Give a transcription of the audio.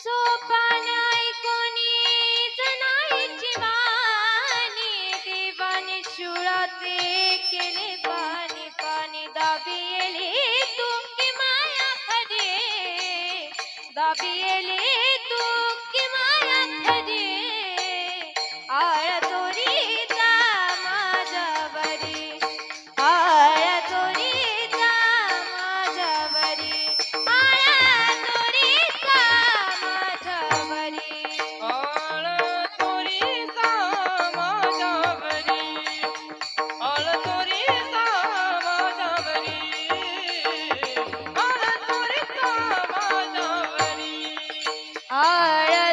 सोपान ऐकोनी जनाईची वाणी देवाने शुळाचे केले पाणी पाणी दाबी येले तू की माया खरी दाबी येले तू की माया खरी आळ चोरीचा माझ्यावरी आळ चोरीचा माझ्यावरी आळ चोरीचा माझ्यावरी आळ चोरीचा माझ्यावरी आळ चोरीचा माझ्यावरी आळ चोरीचा माझ्यावरी आळ